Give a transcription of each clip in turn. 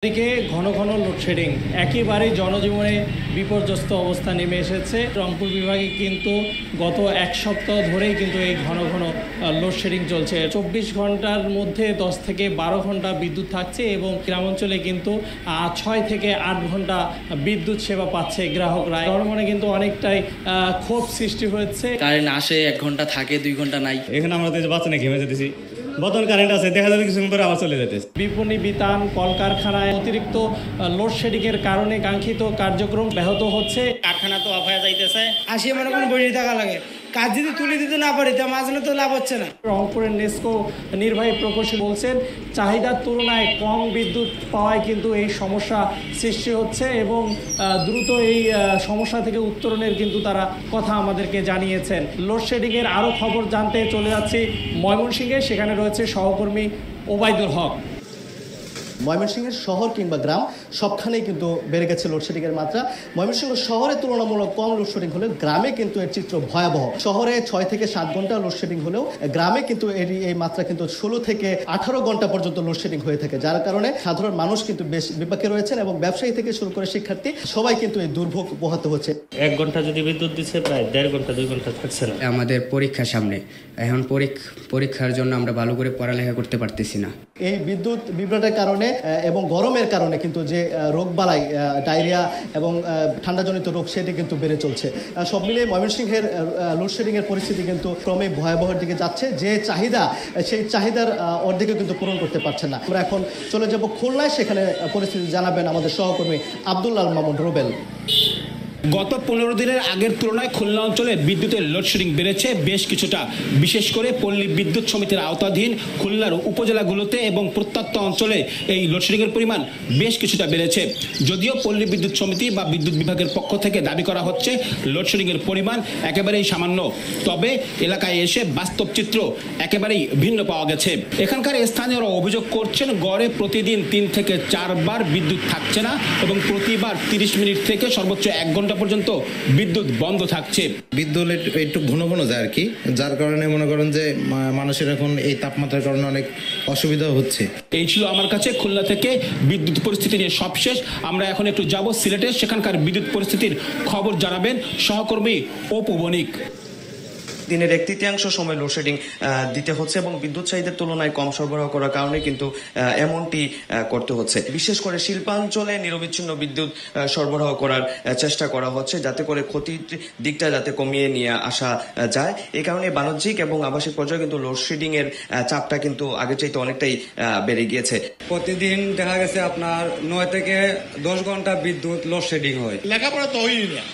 দিকে ঘন ঘন লোডশেডিং একেবারেই জনজীবনে বিপর্যস্ত অবস্থা নেমে এসেছে। রংপুর বিভাগে কিন্তু গত এক সপ্তাহ ধরেই কিন্তু এই ঘন ঘন লোডশেডিং চলছে। 24 ঘন্টার মধ্যে 10 থেকে 12 ঘন্টা বিদ্যুৎ থাকছে এবং গ্রামাঞ্চলে কিন্তু 6 থেকে 8 ঘন্টা বিদ্যুৎ সেবা পাচ্ছে গ্রাহকরা। জনমনে কিন্তু অনেকটাই ক্ষোভ সৃষ্টি হয়েছে। কারেন্ট আসে 1 ঘন্টা থাকে, 2 ঘন্টা নাই। এখানে আমরা বাচ্চা নিয়ে ঘেমে যেতেছি, বর্তমান কারেন্ট আছে, দেখা যাবে কিছুক্ষণ পরে আবার চলে যেতেছে। বিপণী বিতান কলকারখানায় অতিরিক্ত লোডশেডিংয়ের কারণে কাঙ্ক্ষিত কার্যক্রম ব্যাহত হচ্ছে। কারখানা তো অফ হয়ে যাইতেছে, আসিয়ে মনে কোনো বসে থাকা লাগে। কাজ যদি তুলে দিতে না পারি তা মাঝখানে তো লাভ হচ্ছে না। রংপুরের নেসকো নির্বাহী প্রকৌশলী বলছেন, চাহিদার তুলনায় কম বিদ্যুৎ পাওয়ায় কিন্তু এই সমস্যা সৃষ্টি হচ্ছে এবং দ্রুত এই সমস্যা থেকে উত্তরণের কিন্তু তারা কথা আমাদেরকে জানিয়েছেন। লোডশেডিংয়ের আরও খবর জানতে চলে যাচ্ছি ময়মনসিংহে, সেখানে রয়েছে সহকর্মী ওবায়দুল হক। ময়মনসিংহের শহর কিংবা গ্রাম সবখানেই কিন্তু বেড়ে গেছে লোডশেডিংয়ের মাত্রা। ময়মনসিংহ শহরে তুলনামূলক কম লোডশেডিং হলেও গ্রামে কিন্তু এর চিত্র ভয়াবহ। শহরে 6 থেকে 7 ঘন্টা লোডশেডিং হলেও গ্রামে কিন্তু এই মাত্রা কিন্তু 16 থেকে 18 ঘন্টা পর্যন্ত লোডশেডিং হয়ে থাকে, যার কারণে সাধারণ মানুষ কিন্তু বেশ বিপাকে রয়েছেন এবং ব্যবসায়ী থেকে শুরু করে শিক্ষার্থী সবাই কিন্তু এই দুর্ভোগ পোহাতে হচ্ছে। 1 ঘন্টা যদি বিদ্যুৎ দিচ্ছে, প্রায় 1.5 ঘন্টা 2 ঘন্টা থাকছে না। আমাদের পরীক্ষা সামনে, এখন পরীক্ষার জন্য আমরা ভালো করে পড়ালেখা করতে পারতেছি না। এই বিদ্যুৎ বিভ্রাটের কারণে এবং গরমের কারণে কিন্তু যে রোগবালাই, ডায়রিয়া এবং ঠান্ডাজনিত রোগ সেটি কিন্তু বেড়ে চলছে। সব মিলিয়ে ময়মনসিংহের লোডশেডিংয়ের পরিস্থিতি কিন্তু ক্রমে ভয়াবহের দিকে যাচ্ছে। যে চাহিদা, সেই চাহিদার অর্ধেকও কিন্তু পূরণ করতে পারছে না। আমরা এখন চলে যাব খুলনায়, সেখানে পরিস্থিতি জানাবেন আমাদের সহকর্মী আব্দুল্লাহ মামুন রুবেল। গত 15 দিনের আগের তুলনায় খুলনা অঞ্চলে বিদ্যুতের লোডশেডিং বেড়েছে বেশ কিছুটা, বিশেষ করে পল্লী বিদ্যুৎ সমিতির আওতাধীন খুলনার উপজেলাগুলোতে এবং প্রত্যন্ত অঞ্চলে এই লোডশেডিংয়ের পরিমাণ বেশ কিছুটা বেড়েছে। যদিও পল্লী বিদ্যুৎ সমিতি বা বিদ্যুৎ বিভাগের পক্ষ থেকে দাবি করা হচ্ছে লোডশেডিংয়ের পরিমাণ একেবারেই সামান্য, তবে এলাকায় এসে বাস্তব চিত্র একেবারেই ভিন্ন পাওয়া গেছে। এখানকার স্থানীয়রা অভিযোগ করছেন, গড়ে প্রতিদিন 3 থেকে 4 বার বিদ্যুৎ থাকছে না এবং প্রতিবার 30 মিনিট থেকে সর্বোচ্চ 1 ঘন্টা পর্যন্ত বিদ্যুৎ বন্ধ থাকছে। বিদ্যুৎ একটু ঘন ঘন যায় আর কি, যার কারণে মনে করেন যে মানুষের এখন এই তাপমাত্রার কারণে অনেক অসুবিধা হচ্ছে। এই ছিল আমার কাছে খুলনা থেকে বিদ্যুৎ পরিস্থিতি নিয়ে সবশেষ। আমরা এখন একটু যাব সিলেটে, সেখানকার বিদ্যুৎ পরিস্থিতির খবর জানাবেন সহকর্মী অপু বণিক। দিনের 1/3 সময় লোডশেডিং দিতে হচ্ছে এবং বিদ্যুৎ চাহিদার তুলনায় কম সরবরাহ করার কারণে কিন্তু এমনটি করতে হচ্ছে। বিশেষ করে শিল্পাঞ্চলে নিরবিচ্ছিন্ন বিদ্যুৎ সরবরাহ করার চেষ্টা করা হচ্ছে, যাতে করে ক্ষতির দিকটা যাতে কমিয়ে নিয়ে আসা যায়। এই কারণে বাণিজ্যিক এবং আবাসিক পর্যায়ে কিন্তু লোডশেডিং এর চাপটা কিন্তু আগের চাইতে অনেকটাই বেড়ে গিয়েছে। প্রতিদিন দেখা গেছে আপনার 9 থেকে 10 ঘন্টা বিদ্যুৎ লোডশেডিং হয়। লেখাপড়া তো হয়ই না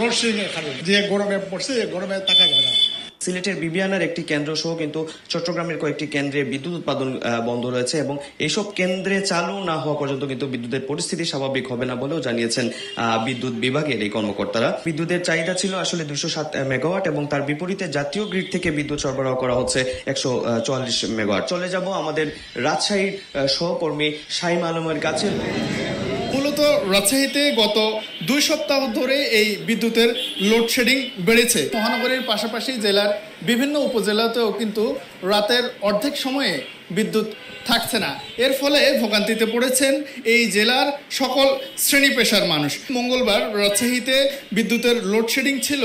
লোডশেডিং এর কারণে, যে গরমে পড়ছে গরমে থাকা যায় না। সিলেটের বিবিআনার একটি কেন্দ্র সহ কিন্তু চট্টগ্রামের কয়েকটি কেন্দ্রে বিদ্যুৎ উৎপাদন বন্ধ রয়েছে এবং এইসব কেন্দ্রে চালু না হওয়া পর্যন্ত কিন্তু বিদ্যুতের পরিস্থিতি স্বাভাবিক হবে না বলেও জানিয়েছেন বিদ্যুৎ বিভাগের এই কর্মকর্তারা। বিদ্যুতের চাহিদা ছিল আসলে 207 মেগাওয়াট এবং তার বিপরীতে জাতীয় গ্রিড থেকে বিদ্যুৎ সরবরাহ করা হচ্ছে 144 মেগাওয়াট। চলে যাব আমাদের রাজশাহীর সহকর্মী শাইম আলমের কাছে। মূলত রাজশাহীতে গত 2 সপ্তাহ ধরে এই বিদ্যুতের লোডশেডিং বেড়েছে। মহানগরীর পাশাপাশি জেলার বিভিন্ন উপজেলাতেও কিন্তু রাতের অর্ধেক সময়ে বিদ্যুৎ থাকছে না। এর ফলে ভোগান্তিতে পড়েছেন এই জেলার সকল শ্রেণী পেশার মানুষ। মঙ্গলবার রাজশাহীতে বিদ্যুতের লোডশেডিং ছিল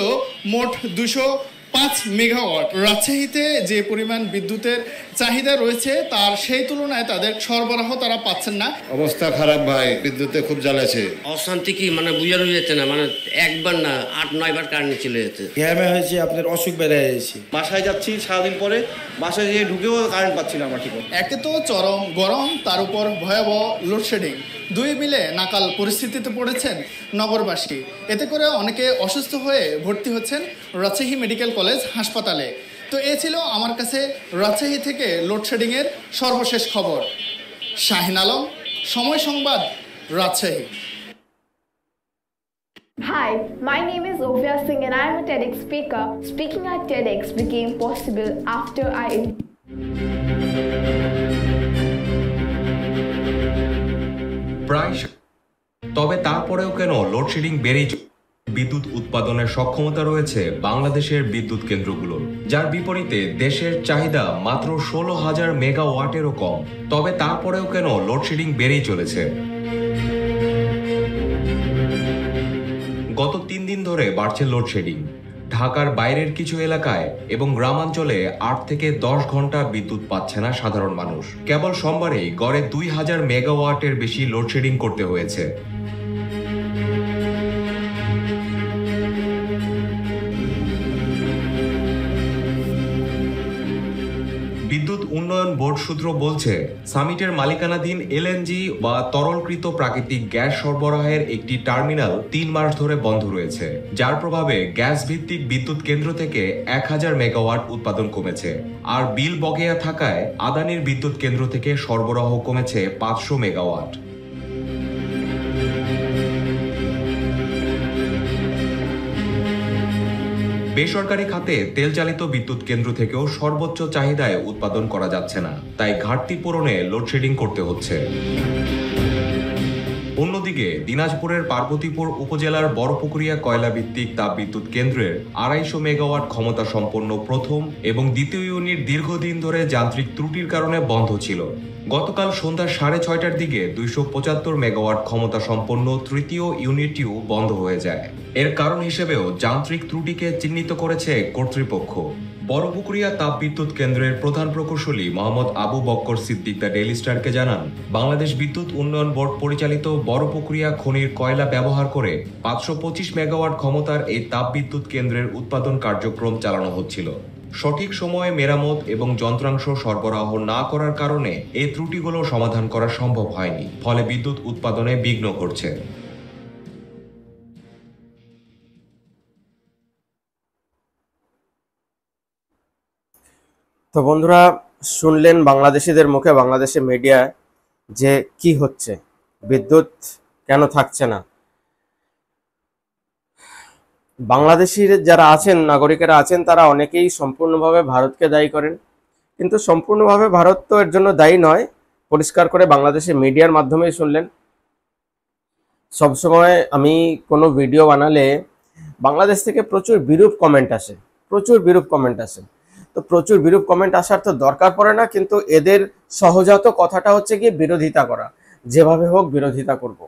মোট 205 মেগাওয়াট। রাজশাহীতে যে পরিমাণ বিদ্যুতের চাহিদা রয়েছে তার সেই তুলনায় তাদের সরবরাহ তারা পাচ্ছেন না। অবস্থা খারাপ ভাই, বিদ্যুতে খুব জ্বালাছে। অশান্তি কি বুঝানো যাচ্ছে না, একবার না 8-9 বার কারেন্ট চলে যাচ্ছে। গ্যামে হয়েছে, আপনার অসুখ বেড়ে যাচ্ছে। বাসায় যাচ্ছি সারাদিন পরে, বাসায় গিয়ে ঢুকেও কারেন্ট পাচ্ছি না আমরা ঠিক মতো। একে তো চরম গরম, তার উপর ভয়াবহ লোডশেডিং, দুই মিলে নাকাল পরিস্থিতিতে পড়েছেন নগরবাসী। এতে করে অনেকে অসুস্থ হয়ে ভর্তি হচ্ছেন রাজশাহী মেডিকেল কলেজ হাসপাতালে। তো এ ছিল আমার কাছে রাজশাহী থেকে লোডশেডিংয়ের সর্বশেষ খবর। শাহিন আলম, সময় সংবাদ, Rajshahi. Hi, my name is Ovia Singh and I am a TEDx speaker. Speaking at TEDx became possible after I... প্রায়, তবে তারপরেও কেন লোডশেডিং বেড়েই বিদ্যুৎ উৎপাদনের সক্ষমতা রয়েছে বাংলাদেশের বিদ্যুৎ কেন্দ্রগুলোর, যার বিপরীতে দেশের চাহিদা মাত্র 16,000 মেগাওয়াটেরও কম। তবে তারপরেও কেন লোডশেডিং বেড়েই চলেছে? গত 3 দিন ধরে বাড়ছে লোডশেডিং। ঢাকার বাইরের কিছু এলাকায় এবং গ্রামাঞ্চলে 8 থেকে 10 ঘন্টা বিদ্যুৎ পাচ্ছে না সাধারণ মানুষ। কেবল সোমবারেই গড়ে 2000 মেগাওয়াটের বেশি লোডশেডিং করতে হয়েছে। বিদ্যুৎ উন্নয়ন বোর্ড সূত্র বলছে, সামিটের মালিকানাধীন এলএনজি বা তরলকৃত প্রাকৃতিক গ্যাস সরবরাহের একটি টার্মিনাল 3 মাস ধরে বন্ধ রয়েছে, যার প্রভাবে গ্যাস ভিত্তিক বিদ্যুৎ কেন্দ্র থেকে 1000 মেগাওয়াট উৎপাদন কমেছে। আর বিল বকেয়া থাকায় আদানির বিদ্যুৎ কেন্দ্র থেকে সরবরাহ কমেছে 500 মেগাওয়াট। বেসরকারি খাতে তেল চালিত বিদ্যুৎ কেন্দ্র থেকেও সর্বোচ্চ চাহিদায় উৎপাদন করা যাচ্ছে না, তাই ঘাটতি পূরণে লোডশেডিং করতে হচ্ছে। অন্যদিকে দিনাজপুরের পার্বতীপুর উপজেলার বড়পুকুরিয়া কয়লা ভিত্তিক তাপবিদ্যুৎ কেন্দ্রের 250 মেগাওয়াট ক্ষমতা সম্পন্ন প্রথম এবং দ্বিতীয় ইউনিট দীর্ঘদিন ধরে যান্ত্রিক ত্রুটির কারণে বন্ধ ছিল। গতকাল সন্ধ্যা 6:30টার দিকে 275 মেগাওয়াট ক্ষমতা সম্পন্ন তৃতীয় ইউনিটটিও বন্ধ হয়ে যায়। এর কারণ হিসেবেও যান্ত্রিক ত্রুটিকে চিহ্নিত করেছে কর্তৃপক্ষ। বড়পুকুরিয়া তাপবিদ্যুৎ কেন্দ্রের প্রধান প্রকৌশলী মোহাম্মদ আবু বক্কর সিদ্দিক দ্য ডেইলি স্টারকে জানান, বাংলাদেশ বিদ্যুৎ উন্নয়ন বোর্ড পরিচালিত বড়পুকুরিয়া খনির কয়লা ব্যবহার করে 525 মেগাওয়াট ক্ষমতার এই তাপবিদ্যুৎ কেন্দ্রের উৎপাদন কার্যক্রম চালানো হচ্ছিল। সঠিক সময়ে মেরামত এবং যন্ত্রাংশ সরবরাহ না করার কারণে এই ত্রুটিগুলো সমাধান করা সম্ভব হয়নি, ফলে বিদ্যুৎ উৎপাদনে বিঘ্ন ঘটছে। তো বন্ধুরা, শুনলেন বাংলাদেশিদের মুখে, বাংলাদেশের মিডিয়া যে কি হচ্ছে, বিদ্যুৎ কেন থাকছে না। বাংলাদেশির যারা আছেন, নাগরিকেরা আছেন, তারা অনেকেই সম্পূর্ণভাবে ভারতকে দায়ী করেন, কিন্তু সম্পূর্ণভাবে ভারত তো এর জন্য দায়ী নয়। পরিষ্কার করে বাংলাদেশের মিডিয়ার মাধ্যমেই শুনলেন। সবসময় আমি কোনো ভিডিও বানালে বাংলাদেশ থেকে প্রচুর বিরূপ কমেন্ট আসে, তো প্রচুর বিরূপ কমেন্ট আসার তো দরকার পড়ে না, কিন্তু এদের সহজাত কথাটা হচ্ছে গিয়ে বিরোধিতা করা। যেভাবে হোক বিরোধিতা করব,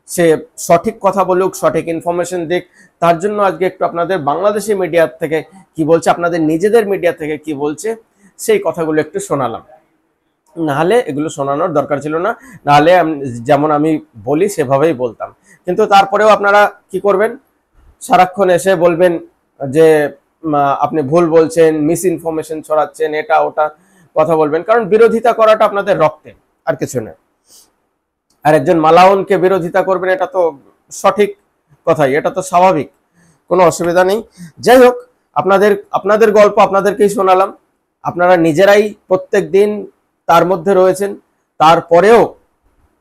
সে সঠিক কথা বলুক, সঠিক ইনফরমেশন দিক। তার জন্য আজকে একটু আপনাদের বাংলাদেশি মিডিয়া থেকে কি বলছে, আপনাদের নিজেদের মিডিয়া থেকে কি বলছে, সেই কথাগুলো একটু শোনালাম। নাহলে এগুলো শোনানোর দরকার ছিল না, নাহলে যেমন আমি বলি সেভাবেই বলতাম। কিন্তু তারপরেও আপনারা কি করবেন, সারাক্ষণ এসে বলবেন যে আপনি ভুল বলছেন, মিস ইনফরমেশন ছড়াচ্ছেন, এটা ওটা কথা বলবেন, কারণ বিরোধিতা করাটা আপনাদের রক্তে, আর কিছু না। আর একজন মালাউনকে বিরোধিতা করবেন, এটা তো সঠিক কথাই, এটা তো স্বাভাবিক, কোনো অসুবিধা নেই। যাই হোক, আপনাদের গল্প আপনাদেরকেই শোনালাম। আপনারা নিজেরাই প্রত্যেক দিন তার মধ্যে রয়েছেন, তারপরেও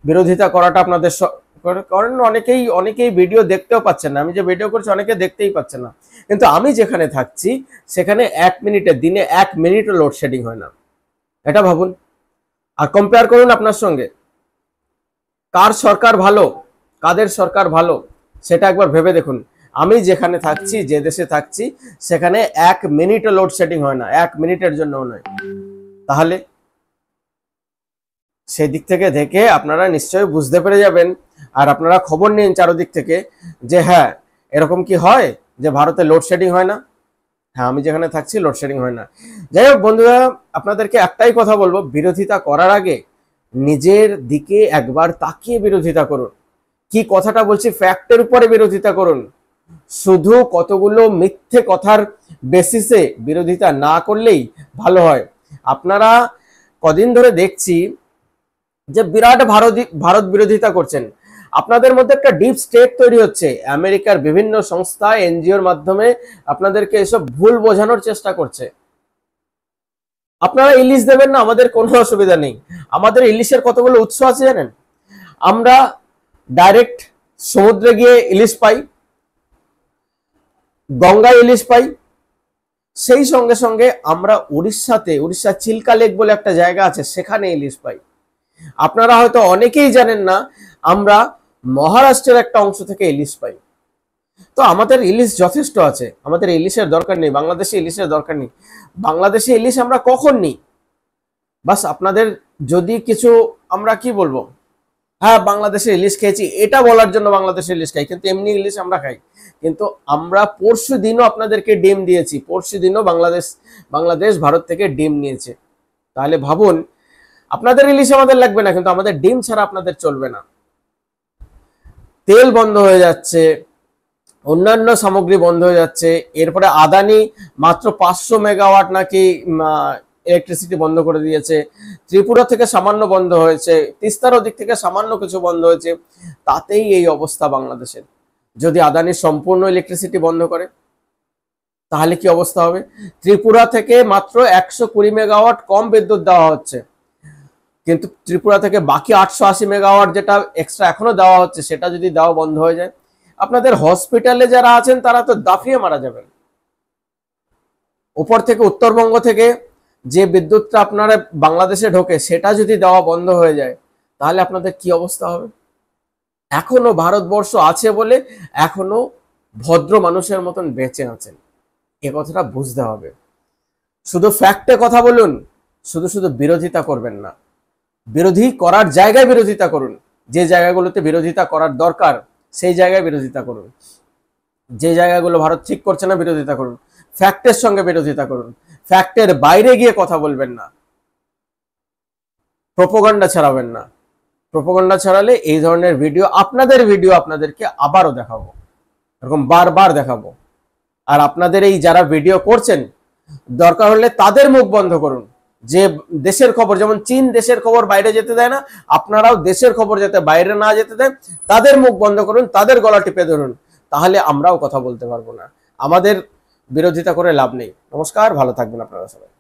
বিরোধিতা করাটা আপনাদের কারণ অনেকেই ভিডিও দেখতেও পাচ্ছেন না। আমি যে ভিডিও করছি অনেকে দেখতেই পাচ্ছেন না, কিন্তু আমি যেখানে থাকছি সেখানে 1 মিনিটে, দিনে 1 মিনিটও লোডশেডিং হয় না। এটা ভাবুন, আর কম্পেয়ার করুন আপনার সঙ্গে। কার সরকার ভালো, কাদের সরকার ভালো, সেটা একবার ভেবে দেখুন। আমি যেখানে থাকছি, যে দেশে থাকছি, সেখানে 1 মিনিটও লোডশেডিং হয় না, 1 মিনিটের জন্যও নয়। তাহলে সেই দিক থেকে দেখে আপনারা নিশ্চয়ই বুঝতে পেরে যাবেন। আর আপনারা খবর নিন চারদিক থেকে যে হ্যাঁ, এরকম কি হয় যে ভারতে লোডশেডিং হয় না। হ্যাঁ, আমি যেখানে থাকছি লোডশেডিং হয় না। যাই হোক বন্ধুরা, আপনাদেরকে একটাই কথা বলবো, বিরোধিতা করার আগে নিজের দিকে একবার তাকিয়ে বিরোধিতা করুন। কি কথাটা বলছি, ফ্যাক্টের উপরে বিরোধিতা করুন। শুধু কতগুলো মিথ্যে কথার বেসিসে বিরোধিতা না করলেই ভালো হয়। আপনারা কদিন ধরে দেখছি যে বিরাট ভারত বিরোধিতা করছেন। আপনাদের মধ্যে একটা ডিপ স্টেট তৈরি হচ্ছে। আমেরিকার বিভিন্ন সংস্থা, এনজিওর মাধ্যমে আপনাদেরকে এসব ভুল বোঝানোর চেষ্টা করছে। আপনারা ইলিশ দেবেন না, আমাদের কোনো অসুবিধা নেই। আমাদের ইলিশের কতগুলো উৎস আছে জানেন? আমরা ডাইরেক্ট সমুদ্রে গিয়ে ইলিশ পাই, গঙ্গায় ইলিশ পাই, সেই সঙ্গে সঙ্গে আমরা উড়িষ্যা চিল্কা লেক বলে একটা জায়গা আছে, সেখানে ইলিশ পাই। আপনারা হয়তো অনেকেই জানেন না, আমরা মহারাষ্ট্রের একটা অংশ থেকে ইলিশ পাই। তো আমাদের ইলিশ যথেষ্ট আছে, আমাদের ইলিশের দরকার নেই, বাংলাদেশে ইলিশের দরকার নেই। বাংলাদেশে ইলিশ আমরা কখন নিই? বাস আপনাদের যদি কিছু আমরা কি বলবো, হ্যাঁ বাংলাদেশে ইলিশ খেয়েছি এটা বলার জন্য বাংলাদেশে ইলিশ খাই, কিন্তু এমনি ইলিশ আমরা খাই। কিন্তু আমরা পরশু দিনও আপনাদেরকে ডিম দিয়েছি, পরশু দিনও বাংলাদেশ ভারত থেকে ডিম নিয়েছে। তাহলে ভাবুন, আপনাদের ইলিশ আমাদের লাগবে না, কিন্তু আমাদের ডিম ছাড়া আপনাদের চলবে না। তেল বন্ধ হয়ে যাচ্ছে, অন্যান্য সামগ্রী বন্ধ হয়ে যাচ্ছে। এরপরে আদানি মাত্র 500 মেগাওয়াট নাকি ইলেকট্রিসিটি বন্ধ করে দিয়েছে। ত্রিপুরা থেকে সামান্য বন্ধ হয়েছে, তিস্তার ওদিক থেকে সামান্য কিছু বন্ধ হয়েছে। তাতেই এই অবস্থা বাংলাদেশের। যদি আদানি সম্পূর্ণ ইলেকট্রিসিটি বন্ধ করে তাহলে কি অবস্থা হবে? ত্রিপুরা থেকে মাত্র 120 মেগাওয়াট কম বিদ্যুৎ দেওয়া হচ্ছে, কিন্তু ত্রিপুরা থেকে বাকি 880 মেগাওয়াট যেটা এক্সট্রা এখনো দেওয়া হচ্ছে সেটা যদি দেওয়া বন্ধ হয়ে যায়, আপনাদের হসপিটালে যারা আছেন তারা তো দাফিয়ে মারা যাবেন। উপর থেকে উত্তরবঙ্গ থেকে যে বিদ্যুৎটা আপনারা বাংলাদেশে ঢোকে সেটা যদি দেওয়া বন্ধ হয়ে যায় তাহলে আপনাদের কি অবস্থা হবে? এখনো ভারতবর্ষ আছে বলে এখনো ভদ্র মানুষের মতন বেঁচে আছেন, এ কথাটা বুঝতে হবে। শুধু ফ্যাক্টে কথা বলুন, শুধু শুধু বিরোধিতা করবেন না। বিরোধী করার জায়গায় বিরোধিতা করুন, যে জায়গাগুলোতে বিরোধিতা করার দরকার সেই জায়গায় বিরোধিতা করুন। যে জায়গাগুলো ভারত ঠিক করছে না বিরোধিতা করুন, ফ্যাক্টের সঙ্গে বিরোধিতা করুন। ফ্যাক্টের বাইরে গিয়ে কথা বলবেন না, প্রোপাগান্ডা ছড়াবেন না। প্রোপাগান্ডা ছড়ালে এই ধরনের ভিডিও আপনাদেরকে আবারও দেখাবো, এরকম বারবার দেখাবো। আর আপনাদের এই যারা ভিডিও করছেন দরকার হলে তাদের মুখ বন্ধ করুন। যে দেশের খবর, যেমন চীন দেশের খবর বাইরে যেতে দেয় না, আপনারাও দেশের খবর যাতে বাইরে না যেতে দেন তাদের মুখ বন্ধ করুন, তাদের গলা টিপে ধরুন, তাহলে আমরাও কথা বলতে পারবো না। আমাদের বিরোধিতা করে লাভ নেই। নমস্কার, ভালো থাকবেন আপনারা সবাই।